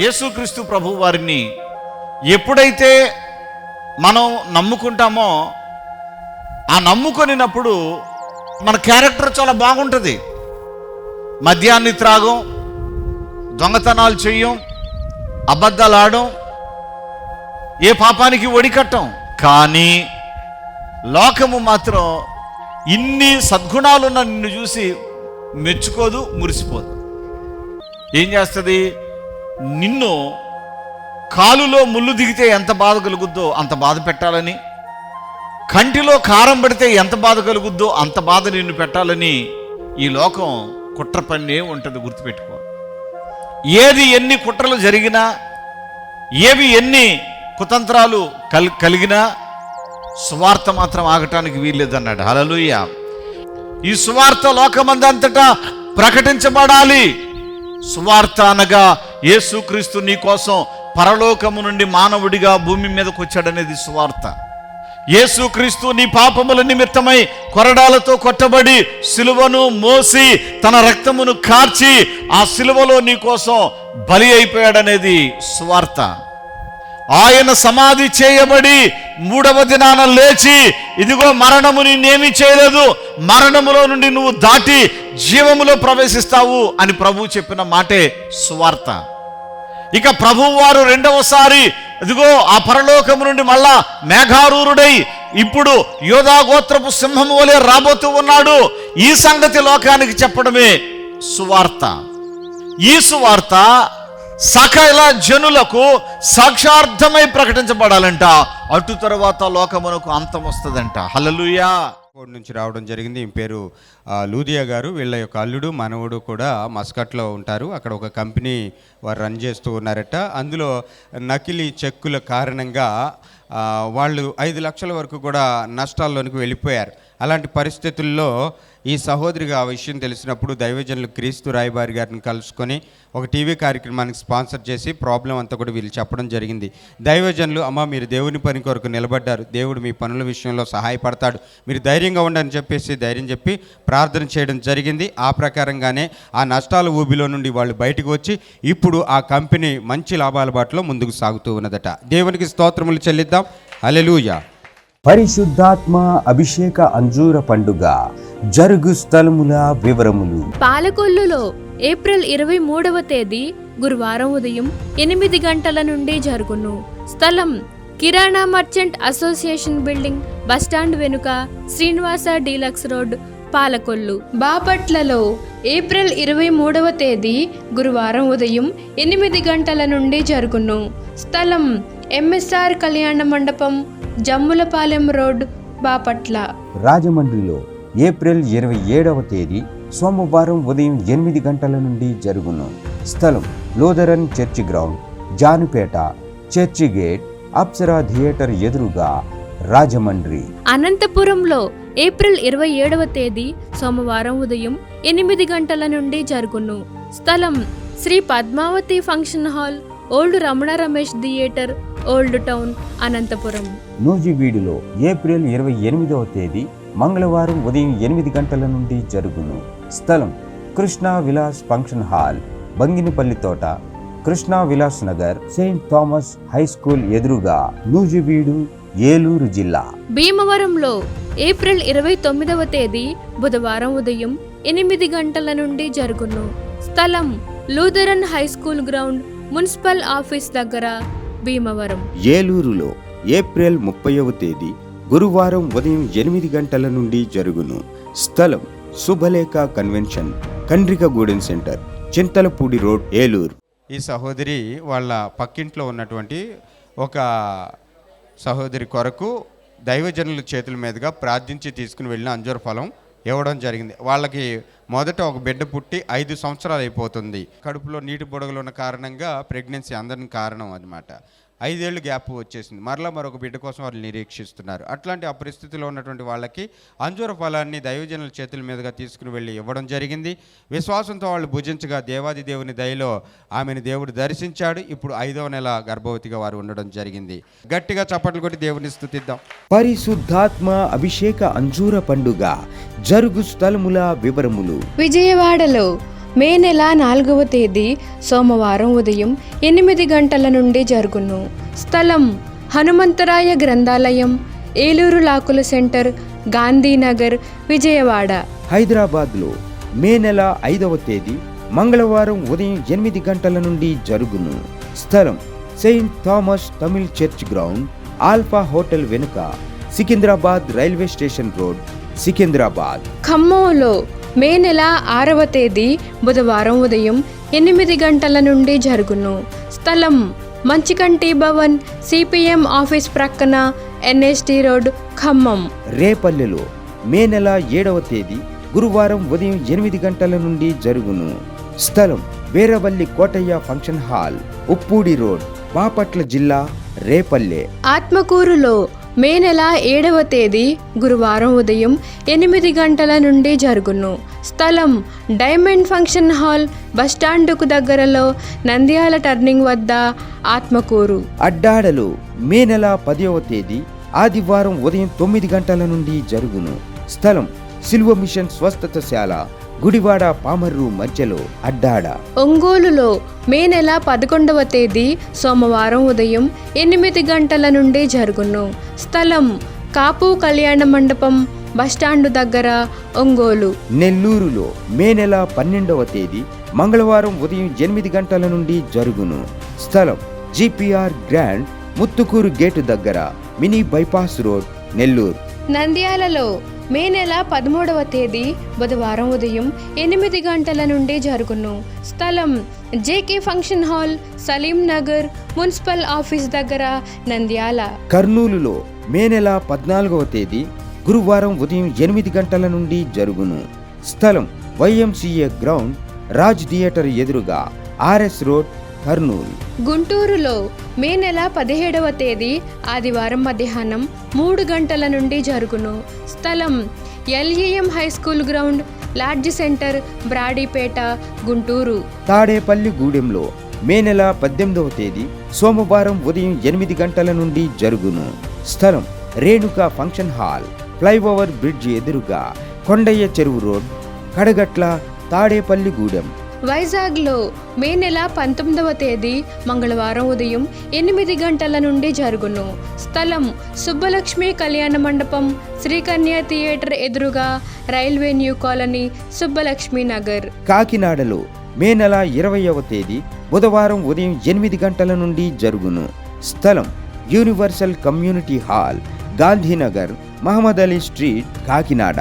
యేసుక్రీస్తు ప్రభు వారిని ఎప్పుడైతే మనం నమ్ముకుంటామో ఆ నమ్ముకొనినప్పుడు మన క్యారెక్టర్ చాలా బాగుంటుంది. మద్యాన్ని త్రాగం, దొంగతనాలు చెయ్యం, అబద్ధాలు ఆడం, ఏ పాపానికి ఒడికట్టం. కానీ లోకము మాత్రం ఇన్ని సద్గుణాలున్న నిన్ను చూసి మెచ్చుకోదు, మురిసిపోదు. ఏం చేస్తుంది? నిన్ను కాలులో ముళ్ళు దిగితే ఎంత బాధ కలుగుద్దో అంత బాధ పెట్టాలని, కంటిలో కారం పడితే ఎంత బాధ కలుగుద్దో అంత బాధ నిన్ను పెట్టాలని ఈ లోకం కుట్ర పన్నే ఉంటుంది. గుర్తుపెట్టుకో. ఏది ఎన్ని కుట్రలు జరిగినా, ఏవి ఎన్ని కుతంత్రాలు కలిగినా సువార్త మాత్రం ఆగటానికి వీల్లేదన్నాడు. హల్లెలూయా. ఈ సువార్త లోకమందంతటా ప్రకటించబడాలి. సువార్త అనగా యేసుక్రీస్తు నీ కోసం పరలోకము నుండి మానవుడిగా భూమి మీదకు వచ్చాడనేది సువార్త. యేసుక్రీస్తు నీ పాపముల నిమిత్తమై కొరడాలతో కొట్టబడి సిలువను మోసి తన రక్తమును కార్చి ఆ సిలువలో నీ కోసం బలి అయిపోయాడనేది సువార్త. ఆయన సమాధి చేయబడి 3వ దినాన లేచి, ఇదిగో మరణము నిన్నేమీ చేయలేదు, మరణములో నుండి నువ్వు దాటి జీవములో ప్రవేశిస్తావు అని ప్రభువు చెప్పిన మాటే సువార్త. ఇక ప్రభువు వారు రెండవసారి ఇదిగో ఆ పరలోకము నుండి మళ్ళా మేఘారూరుడై ఇప్పుడు యోధా గోత్రపు సింహము వలె రాబోతూ ఉన్నాడు. ఈ సంగతి లోకానికి చెప్పడమే సువార్త. ఈ సువార్త సకల జనులకు సాక్షార్థమై ప్రకటించబడాలంట. అటు తర్వాత లోకమునకు అంతం వస్తుందంట. హల్లెలూయా. నుంచి రావడం జరిగింది. ఈ పేరు లూదియా గారు. వీళ్ళ యొక్క అల్లుడు మనవడు కూడా మస్కట్లో ఉంటారు. అక్కడ ఒక కంపెనీ వారు రన్ చేస్తూ ఉన్నారట. అందులో నకిలీ చెక్కుల కారణంగా వాళ్ళు 5 లక్షల వరకు కూడా నష్టాల్లోనికి వెళ్ళిపోయారు. అలాంటి పరిస్థితుల్లో ఈ సహోదరిగా ఆ విషయం తెలిసినప్పుడు దైవజనులు క్రీస్తు రాయబారి గారిని కలుసుకొని ఒక టీవీ కార్యక్రమానికి స్పాన్సర్ చేసి ప్రాబ్లం అంతా కూడా వీళ్ళు చెప్పడం జరిగింది. దైవజనులు, అమ్మ మీరు దేవుని పని కొరకు నిలబడ్డారు, దేవుడు మీ పనుల విషయంలో సహాయపడతాడు, మీరు ధైర్యంగా ఉండని చెప్పేసి ధైర్యం చెప్పి ప్రార్థన చేయడం జరిగింది. ఆ ప్రకారంగానే ఆ నష్టాల ఊబిలో నుండి వాళ్ళు బయటకు వచ్చి ఇప్పుడు ఆ కంపెనీ మంచి లాభాల బాటలో ముందుకు సాగుతూ ఉన్నదట. దేవునికి స్తోత్రములు చెల్లిద్దాం. హల్లెలూయా. పరిశుద్ధాత్మ అభిషేక అంజూర పండుగ జరుగు స్థలముల వివరములు. పాలకొల్లులో ఏప్రిల్ 23వ తేదీ గురువారం ఉదయం 8 గంటల నుండి జరుగును. స్థలం కిరాణా మర్చెంట్ అసోసియేషన్ బిల్డింగ్, బస్టాండ్ వెనుక, శ్రీనివాస డీలక్స్ రోడ్, పాలకొల్లు. బాపట్లలో ఏప్రిల్ 23వ తేదీ గురువారం ఉదయం 8 గంటల నుండి జరుగును. స్థలం ఎంఎస్ఆర్ కళ్యాణ మండపం, జమ్ములపాలెం రోడ్, బాపట్ల. రాజమండ్రిలో ఏప్రిల్ 27వ తేదీ సోమవారం ఉదయం 8 గంటల నుండి జరుగును. స్థలం Lutheran church ground, Janupeta, church gate, Apsara theatre ఎదురుగా, రాజమండ్రి. అనంతపురంలో ఏప్రిల్ 27వ తేదీ సోమవారం ఉదయం 8 గంటల నుండి జరుగును. స్థలం Shri Padmavathi function hall, old Ramana Ramesh theatre, old town, Anantapuram. నూజివీడులో ఏప్రిల్ 28వ తేదీ మంగళవారం ఉదయం 8 గంటల నుండి జరుగును. స్థలం కృష్ణా విలాస్ ఫంక్షన్ హాల్, బంగినపల్లి తోట, Krishna Vilas Nagar, Saint Thomas high school ఎదురుగా, నూజివీడు, ఏలూరు జిల్లా. భీమవరంలో ఏప్రిల్ 29వ తేదీ బుధవారం ఉదయం 8 గంటల నుండి జరుగును. స్థలం Lutheran high school ground, municipal office దగ్గర, భీమవరం. ఏలూరులో ఏప్రిల్ 30వ తేదీ గురువారం ఉదయం 8 గంటల నుండి జరుగును. స్థలం Subhalekha convention, Kandrikagudem centre, Chintalapudi road, Eluru. ఈ సహోదరి వాళ్ళ పక్కింట్లో ఉన్నటువంటి ఒక సహోదరి కొరకు దైవజనుల చేతుల మీదుగా ప్రార్థించి తీసుకుని వెళ్ళిన అంజూర ఫలం ఇవ్వడం జరిగింది. వాళ్ళకి మొదట ఒక బిడ్డ పుట్టి 5 సంవత్సరాలు అయిపోతుంది. కడుపులో నీటి బుడగలు ఉన్న కారణంగా ప్రెగ్నెన్సీ అందరికి కారణం అన్నమాట. 5 ఏళ్ళు గ్యాప్ వచ్చేసింది. మరలా మరొక బిడ్డ కోసం వాళ్ళు నిరీక్షిస్తున్నారు. అట్లాంటి ఆ పరిస్థితిలో ఉన్నటువంటి వాళ్ళకి అంజూర ఫలాన్ని దైవజనుల చేతుల మీదుగా తీసుకుని వెళ్ళి ఇవ్వడం జరిగింది. విశ్వాసంతో వాళ్ళు భుజించగా దేవాది దేవుని దయలో ఆమెను దేవుడు దర్శించాడు. ఇప్పుడు 5వ నెల గర్భవతిగా వారు ఉండడం జరిగింది. గట్టిగా చప్పట్లు కొట్టి దేవుని స్తుతిద్దాం. పరిశుద్ధాత్మ అభిషేక అంజూర పండుగ జరుగు స్థలముల వివరములు. విజయవాడలో మే నెల 4వ తేదీ సోమవారం ఉదయం 8 గంటల నుండి జరుగును. స్థలం హనుమంతరాయ గ్రంథాలయం, ఏలూరు లాకుల సెంటర్, గాంధీనగర్, విజయవాడ. హైదరాబాద్లో మే నెల 5వ తేదీ మంగళవారం ఉదయం 8 గంటల నుండి జరుగును. స్థలం Saint Thomas Tamil church ground, alpha hotel వెనుక, Secunderabad railway station road, Secunderabad. ఖమ్మంలో మే నెల 6వ తేదీ బుధవారం ఉదయం 8 గంటల నుండి జరుగును. స్థలం మంచికంటి భవన్, సిపిఎం ఆఫీస్ ప్రక్కన, ఎన్ఎస్టి రోడ్, ఖమ్మం. రేపల్లెలో మే నెల 7వ తేదీ గురువారం ఉదయం 8 గంటల నుండి జరుగును. స్థలం Veeravalli Kotaiah function hall, Uppudi road, Bapatla జిల్లా, రేపల్లె. ఆత్మకూరులో మే నెల 7వ తేదీ గురువారం ఉదయం 8 గంటల నుండి జరుగును. స్థలం డైమండ్ ఫంక్షన్ హాల్, బస్టాండుకు దగ్గరలో, నంద్యాల టర్నింగ్ వద్ద, ఆత్మకూరు. అడ్డాడలో మే నెల 10వ తేదీ ఆదివారం ఉదయం 9 గంటల నుండి జరుగును. స్థలం సిల్వ మిషన్ స్వస్థతశాల, గుడివాడ పామర్రు మధ్యలో, అడ్డాడ. ఒంగోలులో మే నెల 11వ తేదీ సోమవారం ఉదయం 8 గంటల నుండి జరుగును. స్థలం కాపు కళ్యాణ మండపం, బస్టాండు దగ్గర, ఒంగోలు. నెల్లూరులో మే నెల 12వ తేదీ మంగళవారం ఉదయం 8 గంటల నుండి జరుగును. స్థలం జిపిఆర్ గ్రాండ్, ముత్తుకూరు గేటు దగ్గర, మినీ బైపాస్ రోడ్, నెల్లూరు. నంద్యాలలో మే నెల 13వ తేదీ బుధవారం ఉదయం 8 గంటల నుండి జరుగును. స్థలం JK function hall, Salim Nagar, municipal office దగ్గర, నంద్యాల. కర్నూలులో మే నెల 14వ తేదీ గురువారం ఉదయం 8 గంటల నుండి జరుగును. స్థలం వైఎంసీఏ గ్రౌండ్, రాజ్ థియేటర్ ఎదురుగా, ఆర్ఎస్ రోడ్, కర్నూలు. గుంటూరులో మే నెల 17వ తేదీ ఆదివారం మధ్యాహ్నం 3 గంటల నుండి జరుగును. స్థలం LEM high school ground, lodge centre, Brodipet, Guntur. తాడేపల్లి గూడెంలో మే నెల 18వ తేదీ సోమవారం ఉదయం 8 గంటల నుండి జరుగును. స్థలం Renuka function hall, flyover bridge ఎదురుగా, కొండయ్య చెరువు రోడ్, కడగట్ల, తాడేపల్లి గూడెం. వైజాగ్లో మే నెల 19వ తేదీ మంగళవారం ఉదయం 8 గంటల నుండి జరుగును. స్థలం సుబ్బలక్ష్మి కళ్యాణ మండపం, శ్రీకన్య థియేటర్ ఎదురుగా, railway new colony, Subbalakshmi Nagar. కాకినాడలో మే నెల 20వ తేదీ బుధవారం ఉదయం 8 గంటల నుండి జరుగును. స్థలం universal community hall, Gandhinagar, Mohammed Ali street, Kakinada.